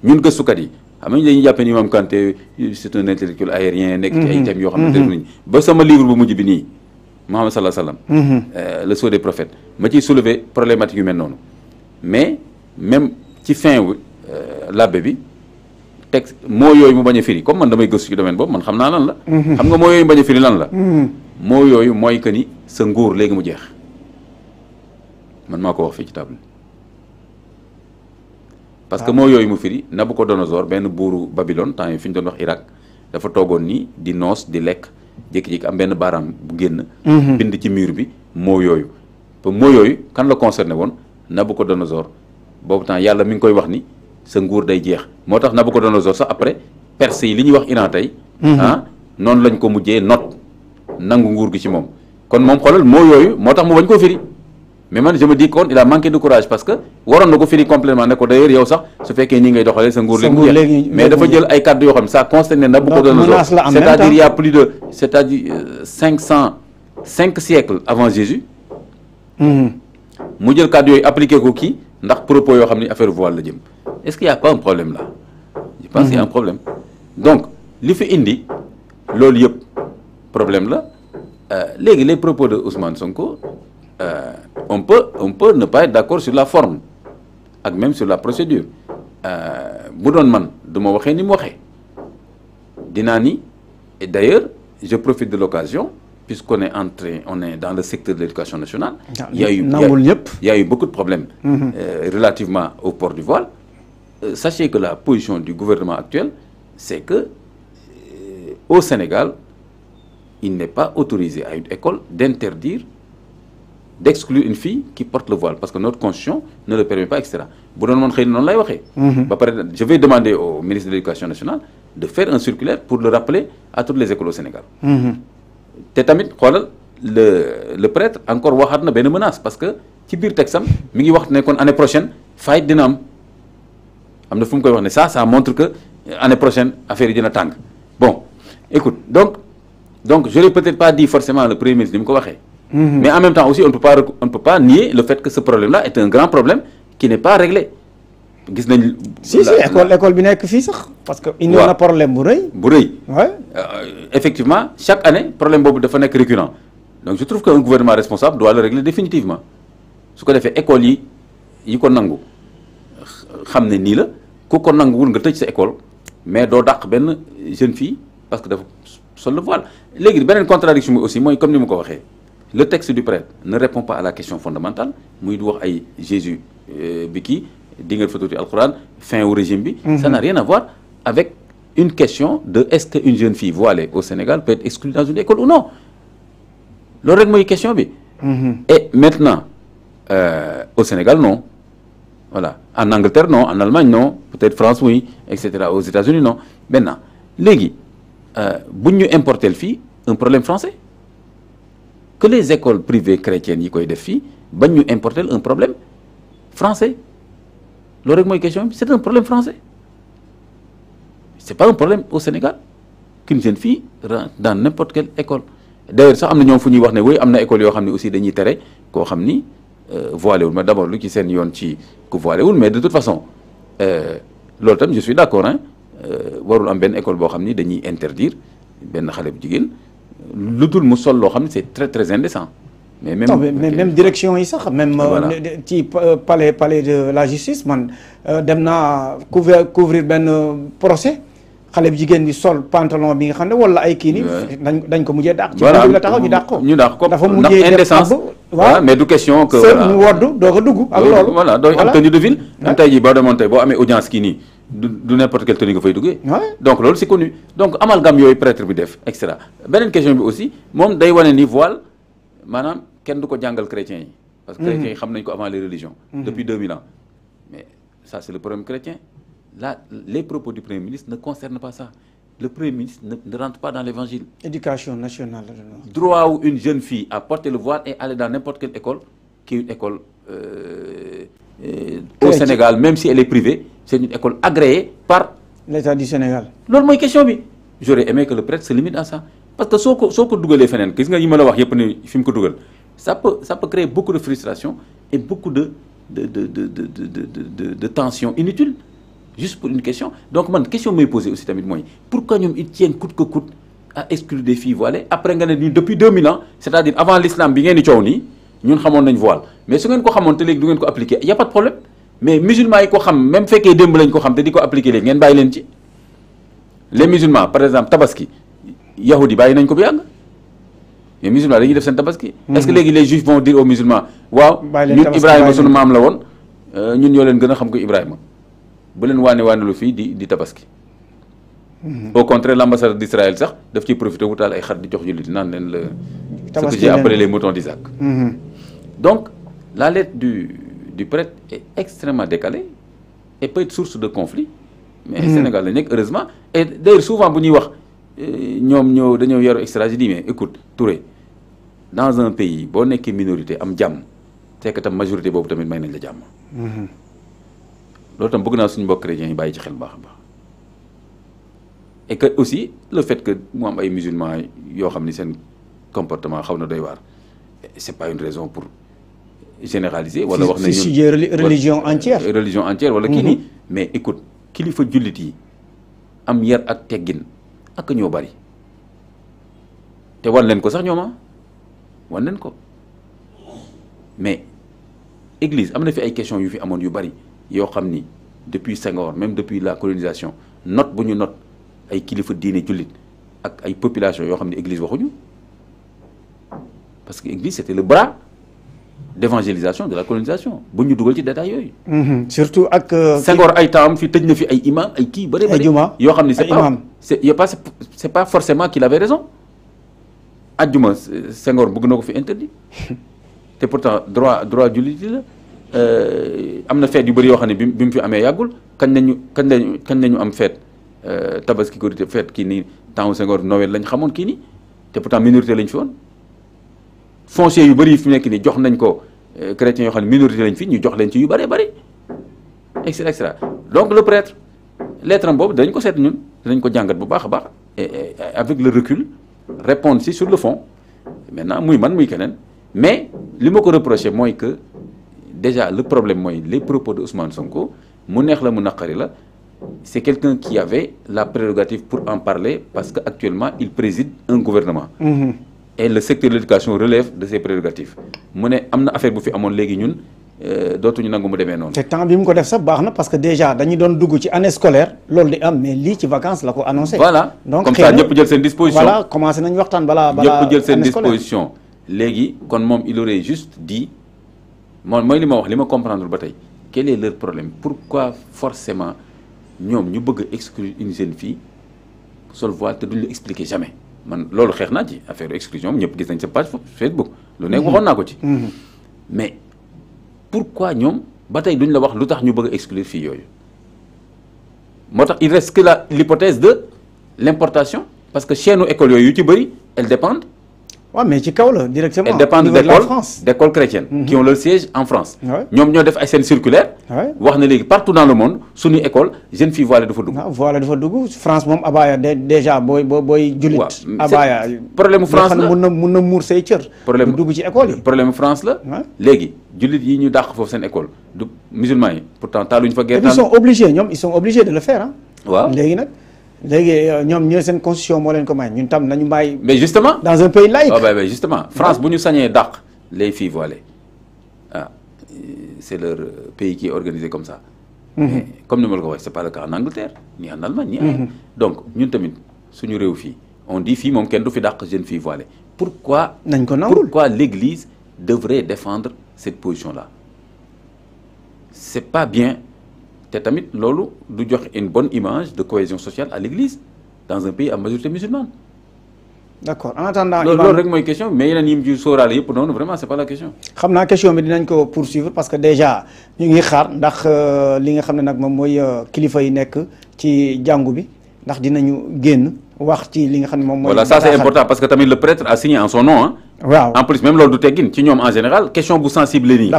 ñun gëstukat yi xam nga dañuy jàppee ni Imam Kanté c'est un intellectuel aérien nekk ci ay thèmes yoo xam ne ba sama livre bu mujj bi nii Muhammad sallallahu alayhi wa sallam le sceau des prophètes ma ciy soulever problématique yu mel noonu mais même ci fin wu labbe bi texte moo yooyu mu bañ a firi comme man damay gëstu ci domaine boobu man xam naa lan la xam nga moo yooyu mu bañ a firi lan la moo yooyu mooy que ni sa nguur léegi mu jeex man maa ko wax fii ci table parce que moo yooyu mu firi Nabucodonosor benn buuru Babylone temps yi fi ñu doon wax Irak dafa toogoon nii di noos di lekk jékki-jékki am benn baaraam bu génn bind ci mur bi moo yooyu moo yooyu kan la concerné woon Nabucodonosor boobu temps yàlla mi ngi koy wax ni sa nguur day jeex moo tax Nabucodonosor sax après Perse yi li ñuy wax Iran tey noonu lañ ko mujjee not nangu nguur gi ci moom kon moom xoolal moo yooyu moo tax mu bañ koo firi mais man je me dis kon il a manqué de courage parce que waroon na ko firi complètement ne ko d'ailleurs yow sax su fekkee nii ngay doxalee sa nguur léegi mais dafa jël ay kàddu yoo xam ne ça concerne Nabucodonosor c'est-à-dire il y a plus de c'est-à-dire 5 siècles avant Jésus mu jël kàddu yooyu appliqué ko kii ndax propos yoo xam ne affaire voile la jëm est-ce qu'il y a pas un problème là je pense qu'il y a un problème donc li fi indi loolu yëpp problème la léegi les propos de Ousmane Sonko on peut ne pas être d'accord sur la forme ak même sur la procédure bu doon man du ma waxee ni mu waxee dinaa ni et d'ailleurs je profite de l'occasion puisqu'on est on est dans le secteur de l'éducation nationale il y a eu beaucoup de problèmes relativement au port du voile sachez que la position du gouvernement actuel c'est que au Sénégal il n'est pas autorisé à une école d'interdire d'exclure une fille qui porte le voile parce que notre constitution ne le permet pas etc bu doon moon xëy na noonu lay waxee ba pare je vais demander au ministre de l'éducation nationale de faire un circulaire pour le rappeler à toutes les écoles au Sénégal te tamit xoolal le prêtre encore waxaat na benn menace parce que ci biir texam mi ngi wax ne kon année prochaine faillite dina am na fu mu koy wax ne ça montre que année prochaine affaire yi dina tàng bon écoute donc je n'ai peut-être pas dit forcément le premier ministre ni mu ko waxee mais en même temps aussi on ne peut pas nier le fait que ce problème-là est un grand problème qui n'est pas réglé gis nañ si école bi nekk fii sax parce que indi na problème bu rëy effectivement chaque année problème boobu dafa nekk récurrent donc je trouve qu'un gouvernement responsable doit le régler définitivement su ko defee école yi ko nangu xam ne nii la ku ko nanguwul nga tëj sa école mais doo dàq benn jeune fille parce que dafa sol le voile léegi beneen contradiction bi aussi mooy comme ni mu ko waxee le texte du prêtre ne répond pas à la question fondamentale muy du wax ay Jésus bi kii di nga fa tuuti alxuraan fin au régime bi ça n'a rien à voir avec une question de est-ce que une jeune fille voilée au Sénégal peut être exclue dans une école ou non loolu rek mooy question bi et maintenant au Sénégal non voilà en Angleterre non en Allemagne non peut-être France oui etc aux États-Unis non maintenant léegi buñ ñu importer fii un problème français que les écoles privées chrétiennes yi koy def fii bañ ñu importer un problème français loolu rek mooy question bi c'est un problème français c'est pas un problème au Sénégal qu'une jeune fille rentre dans n'importe quelle école d'ailleurs sax am na ñoom fu ñuy wax ne oui am na école yoo xam ne aussi dañuy tere koo xam ni voilé wul mais d'abord lu ci seen yoon ci ku voilé wul mais de toute façon loolu tam je suis d'accord warul am benn école boo xam ni dañuy interdire benn xale bu jigéen lu dul mu sol loo xam ne c'est très très indécent mais même direction yi sax même ci palais de la justice man dem naa couvrir benn procès xale bu jigéen bi sol pantalon bi nga xam ne wala ay kii ni dañ ko mujjee dàq ci bi la taxaw ñu dàq ko dafa mujjee indécence waaw mais du question que mu woddu doo ko dugg ak loolu voilà dooy am tenue de ville même tey jii boo demoon tey boo amee audience kii nii du n'importe quelle tenue nga fay duggee donc loolu c'est connu donc amalgame yooyu prêtre bi def et cetera beneen question bi aussi moom day wane ni voile maanaam kenn du ko jàngal chrétiens yi parce que chrétiens yi xam nañ ko avant les religions depuis 2000 ans mais ça c'est le problème chrétien là les propos du Premier ministre ne concernent pas ça le Premier ministre ne rentre pas dans l'évangile éducation nationale droit où une jeune fille à porter le voile et aller dans n'importe quelle école qui est une école au Sénégal même si elle est privée c'est une école agréée par l'État du Sénégal loolu mooy question bi j'aurais aimé que le prêtre se limite à ça parce que soo ko dugalee feneen gis nga yi ma la wax yëpp ni fi mu ko dugal ça peut créer beaucoup de frustration et beaucoup de tension inutile juste pour une question donc man question may posé aussi tamit mooy pourquoi ñoom ils tiennent coûte que coûte à exclure des filles voilées après nga ne nii depuis 2000 ans c'est-à-dire avant l'islam bi ngeen di coow nii ñun xamoon nañ voile mais su ngeen ko xamoon te léegi du ngeen ko appliquer y a pas de problème mais musulmans yi ko xam même fekkee démb lañ ko xam te di ko appliquer léegi ngeen bàyyi leen ci les musulmans par exemple tabaski yahudi bàyyi nañ ko bu yàgg les musulmans dañuy def seen tabaski. est-ce que léegi les juifs vont dire aux musulmans waaw ñun Ibrahima sunu maam la woon ñun ñoo leen gën a xam ko Ibrahima bu leen waane lu fii di tabaski. au contraire l'ambassadeur d'Israël sax daf ciy profité wutaal ay xar di jox jullit naan leen la. ce que j'ai appelé les moutons d'Isaac. Donc la lettre du prêtre est extrêmement décalée et peut être source de conflit. mais Sénégal la nekk heureusement et d'ailleurs souvent bu ñuy wax ñoom dañoo yaru extra je dis mais écoute Touré dans un pays boo nekkee minorité am jàmm c'est que tam majorité boobu tamit may nañ la jàmm. loolu tam bëgg naa suñu mbokk chrétiens yi bàyyi ci xel bu baax a baax et que aussi le fait que mu am ay musulmans yoo xam ni seen comportement xaw na doy waar c'est pas une raison pour généraliser. wala wax nañu religion entière wala kii nii mais écoute kilifa jullit yi am yar ak teggin ak ñoo bari te wan leen ko sax ñooma wan leen ko mais église am na fi ay questions yu fi amoon yu bari yoo xam ni depuis Senghor même depuis la colonisation note bu ñu note ay kilifa diine jullit ak ay population yoo xam ne église waxuñu parce que église c'était le bras d'évangélisation de la colonisation bu ñu dugal ci détail yooyu. surtout ak. Senghor ay temps fi tëj na fi ay imam ay kii bëri bëri yoo xam ne c'est pas forcément qu'il avait raison ajjuma Senghor bëgg na ko fi interdit te pourtant droit jullit la am na fête yu bëri yoo xam ne bi mu fi amee yàggul kañ nañu am fête tabaski korité fête kii nii temps Senghor Noël lañ xamoon kii nii te pourtant minorité lañ fi woon. foncier yu bëri yi fi nekk nii jox nañ ko chrétiens yoo xam ne minorité lañ fi ñu jox leen ci yu bëree bëri et cetera donc le prêtre lettre am boobu dañ ko seet ñun dinañ ko jàngat bu baax a baax et avec le recul répondre si sur le fond maintenant muy man muy keneen mais li ma ko reproché mooy que déjà le problème mooy les propos de Ousmane Sonko mu neex la mu naqari la c'est quelqu'un qui avait la prérogative pour en parler parce que actuellement il préside un gouvernement. Et le secteur de l'éducation relève de ses prérogatives mu ne am na affaire bu fi amoon léegi ñun dootuñu nangu mu demee noonu. te temps bi mu ko def sax baax na parce que déjà dañu doon dugg ci année scolaire loolu di am mais lii ci vacances la ko annoncé. voilà donc comme ça ñëpp jël seen disposition. voilà commencé nañu waxtaan balaa ñëpp jël seen disposition. léegi kon moom il aurait juste dit mooy li ma wax li ma comprendre ba tey quel est leur problème pourquoi forcément ñoom ñu bëgg a exclure une jeune fille sol voile te duñ la expliquer jamais. man loolu xeex naa ci affaire exclusion ñëpp gis nañ sa page Facebook lu nekk waxoon naa ko ci. mais pourquoi ñoom ba tey duñ la wax lu tax ñu bëgg a exclure fii yooyu moo tax il reste que l'hypothèse de l'importation parce que chaîne école yooyu yu ci bëri elles dépendent. waaw mais ci kaw la directement. elles dépendent d'écoles chrétiennes. qui ont leur siège en France. ñoom ñoo def ay seen circulaire. wax na léegi partout dans le monde suñu école jeune fille voilée dafa dugg. waaw voilée dafa dugg France moom abaya déjà booy jullit. abaya problème mu France la mun na muur say cër. problème dugg ci école yi. problème mu France la. léegi jullit yi ñu dàq foofu seen école du musulmans yi pourtant taaluñu fa guerre. ils sont obligés de le faire ah. waaw léegi nag. léegi ñoom ñooy seen constitution moo leen ko may ñun tam nañu bàyyi. mais justement dans un pays laïque. waaw mais justement France bu ñu sañee dàq les filles voilées ah c'est leur pays qui est organisé comme ça. mais comme ni ma la ko waxee c'est pas le cas en Angleterre ni en Allemagne ni en. donc ñun tamit suñu réew fii on dit fii moom kenn du fi dàq jeune fille voilée pourquoi. nañ ko nangul pourquoi l'Église devrait défendre cette position-là c'est pas bien. te tamit loolu du joxe une bonne image de cohésion sociale à l'église dans un pays à majorité musulmane. d'accord en attendant. loolu rek mooy question mais yeneen yi mu ci sóoraale yëpp noonu vraiment c'est pas la question. xam naa question bi dinañ ko poursuivre parce que déjà ñu ngi xaar ndax li nga xam ne nag moom mooy kilifa yi nekk ci jàngu bi ndax dinañu génn wax ci li nga xam ne moom mooy. voilà ça c'est important parce que tamit le prêtre a signé en son nom ah. waaw en plus même loolu du teggin ci ñoom en général question bu sensible nii.